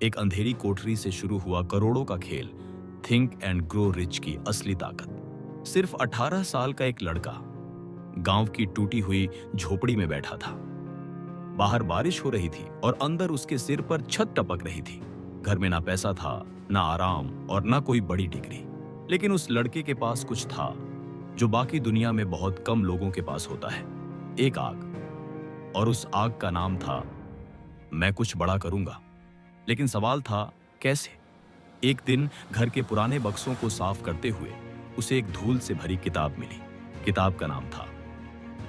एक अंधेरी कोठरी से शुरू हुआ करोड़ों का खेल, थिंक एंड ग्रो रिच की असली ताकत। सिर्फ 18 साल का एक लड़का गांव की टूटी हुई झोपड़ी में बैठा था। बाहर बारिश हो रही थी और अंदर उसके सिर पर छत टपक रही थी। घर में ना पैसा था, ना आराम और ना कोई बड़ी डिग्री, लेकिन उस लड़के के पास कुछ था जो बाकी दुनिया में बहुत कम लोगों के पास होता है, एक आग। और उस आग का नाम था मैं कुछ बड़ा करूंगा। लेकिन सवाल था कैसे? एक दिन घर के पुराने बक्सों को साफ करते हुए उसे एक धूल से भरी किताब मिली। किताब का नाम था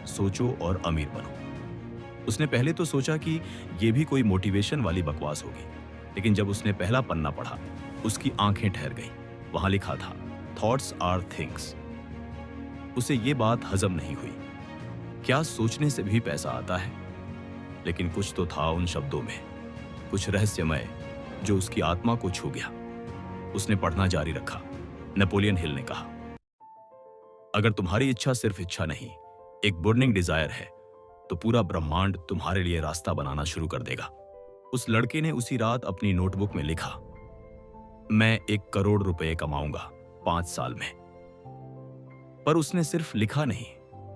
सोचो और अमीर बनो। उसने पहले तो सोचा कि यह भी कोई मोटिवेशन वाली बकवास होगी, लेकिन जब उसने पहला पन्ना पढ़ा उसकी आंखें ठहर गईं। वहां लिखा था थॉट्स आर थिंग्स। उसे यह बात हजम नहीं हुई। क्या सोचने से भी पैसा आता है? लेकिन कुछ तो था उन शब्दों में, कुछ रहस्यमय जो उसकी आत्मा को छू गया। उसने पढ़ना जारी रखा। नेपोलियन हिल ने कहा, अगर तुम्हारी इच्छा सिर्फ इच्छा नहीं, एक बर्निंग डिजायर है, तो पूरा ब्रह्मांड तुम्हारे लिए रास्ता बनाना शुरू कर देगा। उस लड़के ने उसी रात अपनी नोटबुक में लिखा, मैं 1 करोड़ रुपए कमाऊंगा 5 साल में। पर उसने सिर्फ लिखा नहीं,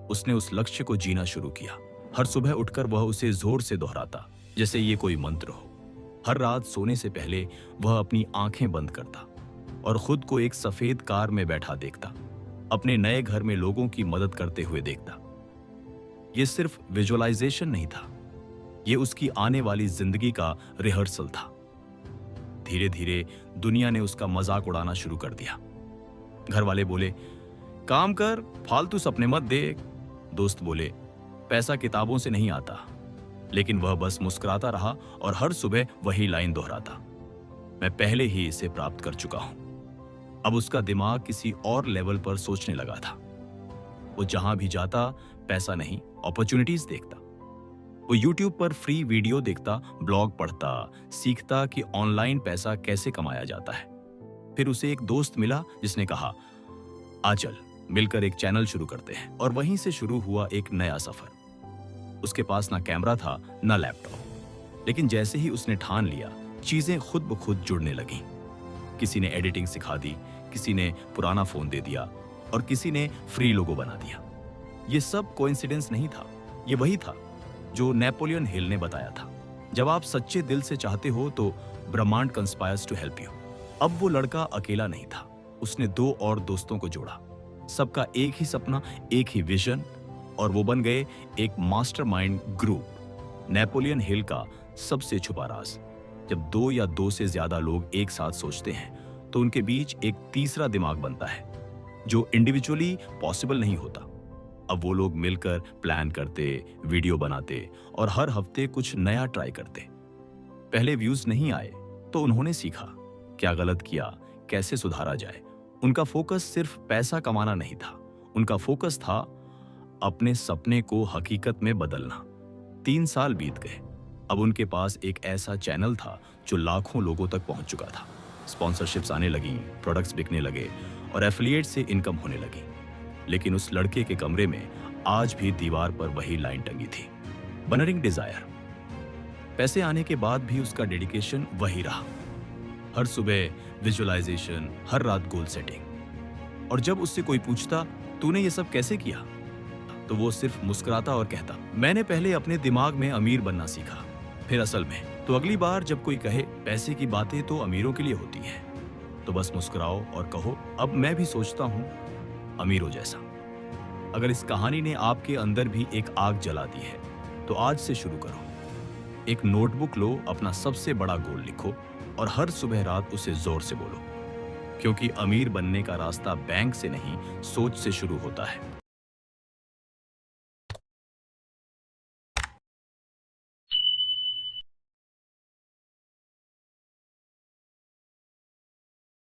उसने उस लक्ष्य को जीना शुरू किया। हर सुबह उठकर वह उसे जोर से दोहराता जैसे ये कोई मंत्र हो। हर रात सोने से पहले वह अपनी आंखें बंद करता और खुद को एक सफेद कार में बैठा देखता, अपने नए घर में लोगों की मदद करते हुए देखता। यह सिर्फ विजुअलाइजेशन नहीं था, यह उसकी आने वाली जिंदगी का रिहर्सल था। धीरे धीरे दुनिया ने उसका मजाक उड़ाना शुरू कर दिया। घर वाले बोले, काम कर, फालतू सपने मत देख। दोस्त बोले, पैसा किताबों से नहीं आता। लेकिन वह बस मुस्कुराता रहा और हर सुबह वही लाइन दोहराता, मैं पहले ही इसे प्राप्त कर चुका हूं। अब उसका दिमाग किसी और लेवल पर सोचने लगा था। वो जहां भी जाता पैसा नहीं, अपॉर्चुनिटीज देखता। वो यूट्यूब पर फ्री वीडियो देखता, ब्लॉग पढ़ता, सीखता कि ऑनलाइन पैसा कैसे कमाया जाता है। फिर उसे एक दोस्त मिला जिसने कहा, आ चल मिलकर एक चैनल शुरू करते हैं। और वहीं से शुरू हुआ एक नया सफर। उसके पास ना कैमरा था ना लैपटॉप, लेकिन जैसे ही उसने ठान लिया, चीजें खुद ब खुद जुड़ने लगीं। किसी ने एडिटिंग सिखा दी, किसी ने पुराना फोन दे दिया और किसी ने फ्री लोगो बना दिया। ये सब कोइंसिडेंस नहीं था, ये वही था जो नेपोलियन हिल ने बताया था, जब आप सच्चे दिल से चाहते हो तो ब्रह्मांड कंस्पायर्स टू हेल्प यू। अब वो लड़का अकेला नहीं था, उसने 2 और दोस्तों को जोड़ा। सबका एक ही सपना, एक ही विजन, और वो बन गए एक मास्टरमाइंड ग्रुप। नेपोलियन हिल का सबसे छुपा राज, जब 2 या 2 से ज्यादा लोग एक साथ सोचते हैं तो उनके बीच एक तीसरा दिमाग बनता है जो इंडिविजुअली पॉसिबल नहीं होता। अब वो लोग मिलकर प्लान करते, वीडियो बनाते और हर हफ्ते कुछ नया ट्राई करते। पहले व्यूज नहीं आए तो उन्होंने सीखा क्या गलत किया, कैसे सुधारा जाए। उनका फोकस सिर्फ पैसा कमाना नहीं था, उनका फोकस था अपने सपने को हकीकत में बदलना। 3 साल बीत गए। अब उनके पास एक ऐसा चैनल था जो लाखों लोगों तक पहुंच चुका था। स्पॉन्सरशिप्स आने लगी, प्रोडक्ट्स बिकने लगे और एफिलिएट से इनकम होने लगी। लेकिन उस लड़के के कमरे में आज भी दीवार पर वही लाइन टंगी थी, बर्निंग डिजायर। पैसे आने के बाद भी उसका डेडिकेशन वही रहा। हर सुबह विजुअलाइजेशन, हर रात गोल सेटिंग। और जब उससे कोई पूछता तूने ये सब कैसे किया, तो वो सिर्फ मुस्कुराता और कहता, मैंने पहले अपने दिमाग में अमीर बनना सीखा, फिर असल में। तो अगली बार जब कोई कहे पैसे की बातें तो अमीरों के लिए होती हैं, तो बस मुस्कुराओ और कहो, अब मैं भी सोचता हूं अमीरों जैसा। अगर इस कहानी ने आपके अंदर भी एक आग जला दी है तो आज से शुरू करो। एक नोटबुक लो, अपना सबसे बड़ा गोल लिखो और हर सुबह रात उसे जोर से बोलो, क्योंकि अमीर बनने का रास्ता बैंक से नहीं, सोच से शुरू होता है।